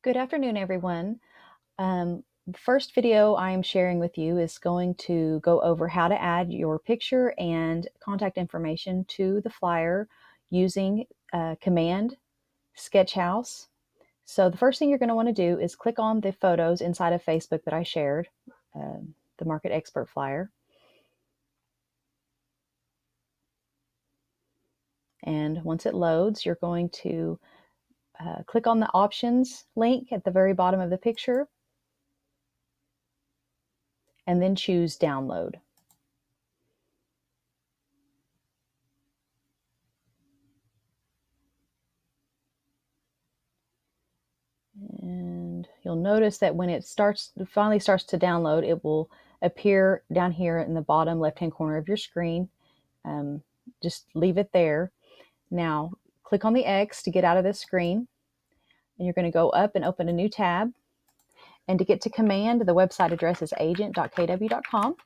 Good afternoon, everyone. The first video I'm sharing with you is going to go over how to add your picture and contact information to the flyer using Command Sketchhouse. So the first thing you're going to want to do is click on the photos inside of Facebook that I shared, the Market Expert flyer. And once it loads, you're going to click on the options link at the very bottom of the picture and then choose download. And you'll notice that when it finally starts to download, it will appear down here in the bottom left-hand corner of your screen. Just leave it there. Now, click on the X to get out of this screen, and you're going to go up and open a new tab. And to get to Command, the website address is agent.kw.com.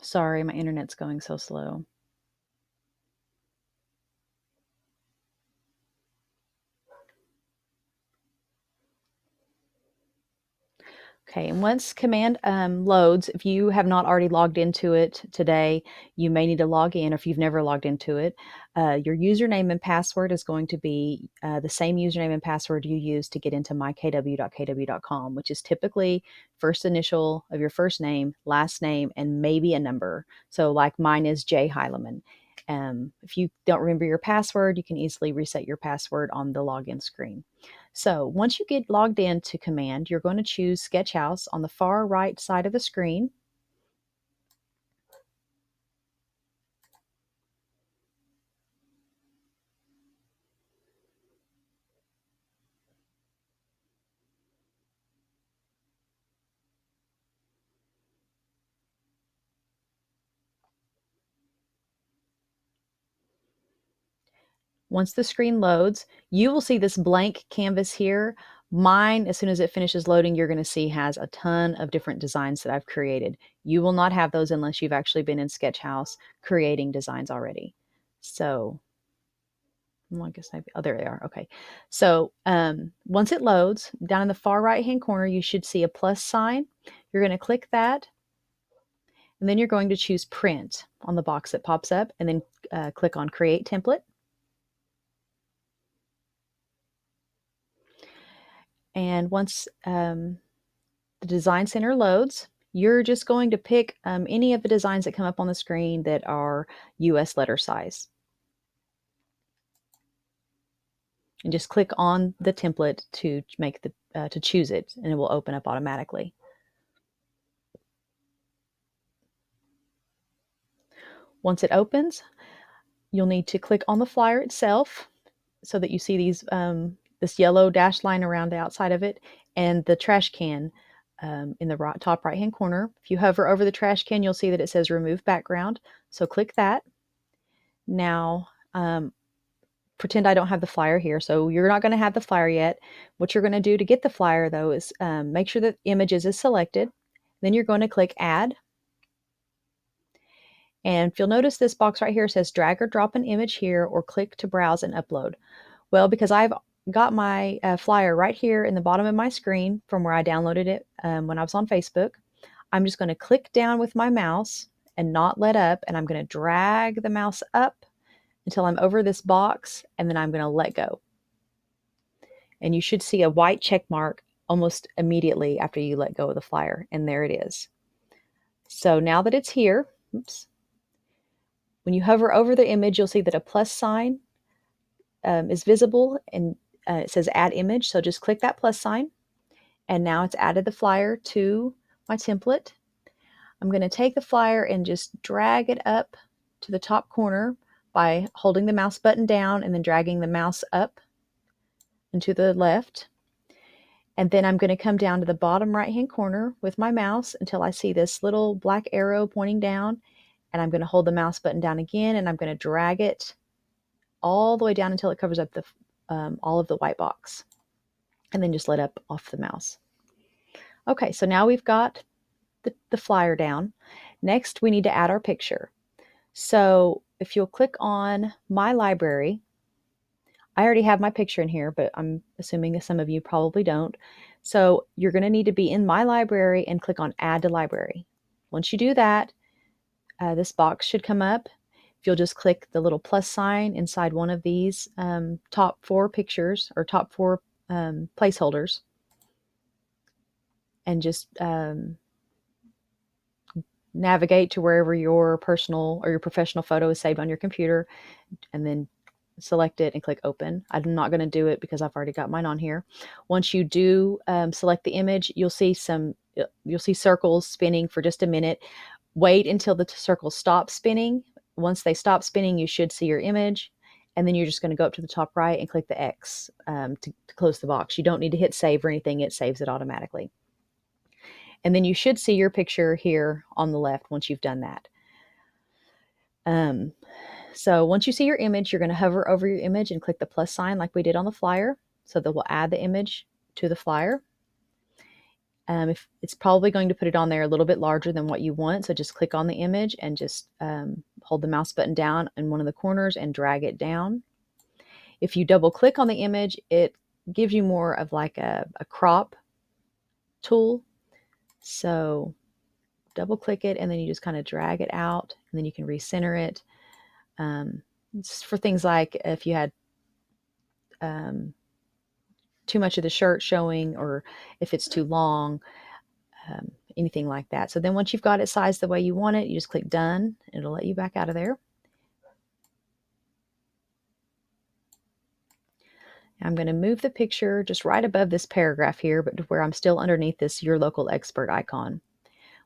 Sorry, my internet's going so slow. Okay, and once Command loads, if you have not already logged into it today, you may need to log in, or if you've never logged into it. Your username and password is going to be the same username and password you use to get into mykw.kw.com, which is typically first initial of your first name, last name, and maybe a number. So like mine is J. Heileman. If you don't remember your password, you can easily reset your password on the login screen. So once you get logged into Command, you're going to choose Sketchhouse on the far right side of the screen. Once the screen loads, you will see this blank canvas here. Mine, as soon as it finishes loading, you're going to see has a ton of different designs that I've created. You will not have those unless you've actually been in Sketchhouse creating designs already. So, well, I guess oh, there they are. Okay. So once it loads, down in the far right-hand corner, you should see a plus sign. You're going to click that, and then you're going to choose Print on the box that pops up, and then click on Create Template. And once the Design Center loads, you're just going to pick any of the designs that come up on the screen that are US letter size. And just click on the template to make to choose it, and it will open up automatically. Once it opens, you'll need to click on the flyer itself so that you see these this yellow dashed line around the outside of it, and the trash can in the top right hand corner. If you hover over the trash can, you'll see that it says remove background. So click that. Now, pretend I don't have the flyer here. So you're not going to have the flyer yet. What you're going to do to get the flyer, though, is make sure that images is selected. Then you're going to click add. And if you'll notice, this box right here says drag or drop an image here or click to browse and upload. Well, because I've got my flyer right here in the bottom of my screen from where I downloaded it when I was on Facebook, I'm just going to click down with my mouse and not let up, and I'm going to drag the mouse up until I'm over this box, and then I'm going to let go. And you should see a white check mark almost immediately after you let go of the flyer, and there it is. So now that it's here, oops, when you hover over the image, you'll see that a plus sign is visible, and it says add image. So just click that plus sign, and now it's added the flyer to my template. I'm going to take the flyer and just drag it up to the top corner by holding the mouse button down and then dragging the mouse up and to the left. And then I'm going to come down to the bottom right hand corner with my mouse until I see this little black arrow pointing down, and I'm going to hold the mouse button down again, and I'm going to drag it all the way down until it covers up all of the white box. and then just let up off the mouse. Okay, so now we've got the flyer down. Next, we need to add our picture. So if you'll click on My Library, I already have my picture in here, but I'm assuming that some of you probably don't. So you're going to need to be in My Library and click on Add to Library. Once you do that, this box should come up. If you'll just click the little plus sign inside one of these top 4 pictures or top 4 placeholders, and just navigate to wherever your personal or your professional photo is saved on your computer, and then select it and click open. I'm not going to do it because I've already got mine on here. Once you do select the image, you'll see circles spinning for just a minute. Wait until the circles stop spinning. Once they stop spinning, you should see your image, and then you're just going to go up to the top right and click the X to close the box. You don't need to hit save or anything. It saves it automatically. And then you should see your picture here on the left once you've done that. So once you see your image, you're going to hover over your image and click the plus sign like we did on the flyer. So that will add the image to the flyer. If it's probably going to put it on there a little bit larger than what you want. So just click on the image and just hold the mouse button down in one of the corners and drag it down. If you double click on the image, it gives you more of like a crop tool. So double click it and then you just kind of drag it out, and then you can recenter it. It's for things like if you had too much of the shirt showing, or if it's too long, anything like that. So then once you've got it sized the way you want it, you just click done. It'll let you back out of there. I'm going to move the picture just right above this paragraph here, but where I'm still underneath this Your Local Expert icon.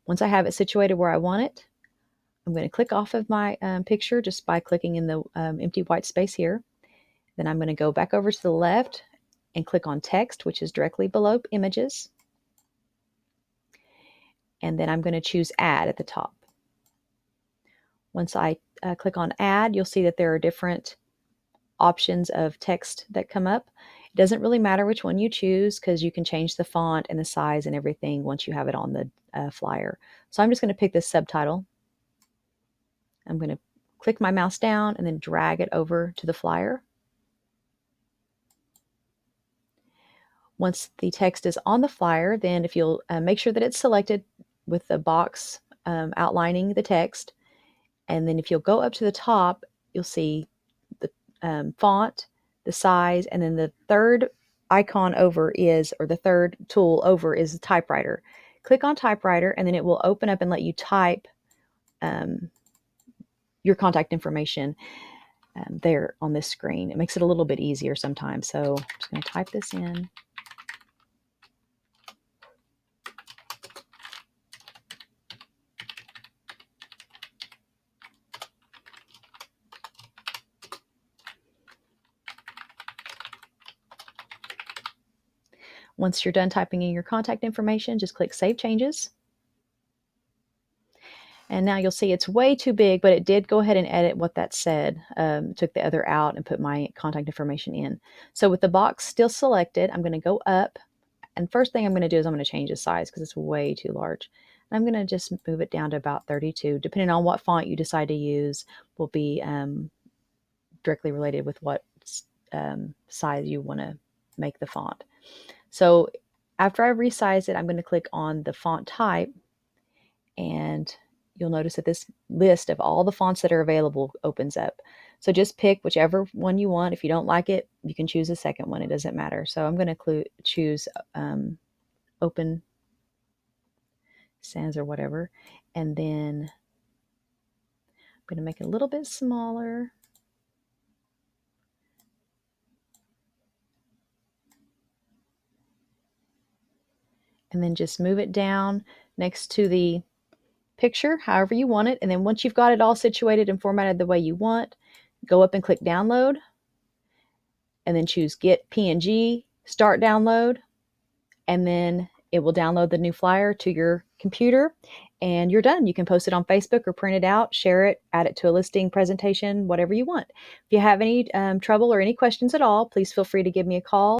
Once I have it situated where I want it, I'm going to click off of my picture just by clicking in the empty white space here. Then I'm going to go back over to the left and click on text, which is directly below images. And then I'm going to choose add at the top. Once I click on add, you'll see that there are different options of text that come up. It doesn't really matter which one you choose because you can change the font and the size and everything once you have it on the flyer. So I'm just going to pick this subtitle. I'm going to click my mouse down and then drag it over to the flyer. Once the text is on the flyer, then if you'll make sure that it's selected with the box outlining the text, and then if you'll go up to the top, you'll see the font, the size, and then the third icon over is, or the third tool over is the typewriter. Click on typewriter, and then it will open up and let you type your contact information there on this screen. It makes it a little bit easier sometimes. So I'm just going to type this in. Once you're done typing in your contact information, just click Save Changes. And now you'll see it's way too big, but it did go ahead and edit what that said. Took the other out and put my contact information in. So with the box still selected, I'm going to go up. And first thing I'm going to do is I'm going to change the size because it's way too large. And I'm going to just move it down to about 32. Depending on what font you decide to use will be directly related with what size you want to make the font. So after I resize it, I'm going to click on the font type, and you'll notice that this list of all the fonts that are available opens up. So just pick whichever one you want. If you don't like it, you can choose a second one. It doesn't matter. So I'm going to choose Open Sans or whatever. And then I'm going to make it a little bit smaller. And then just move it down next to the picture, however you want it. And then once you've got it all situated and formatted the way you want, go up and click Download, and then choose Get PNG, Start Download, and then it will download the new flyer to your computer, and you're done. You can post it on Facebook or print it out, share it, add it to a listing, presentation, whatever you want. If you have any trouble or any questions at all, please feel free to give me a call.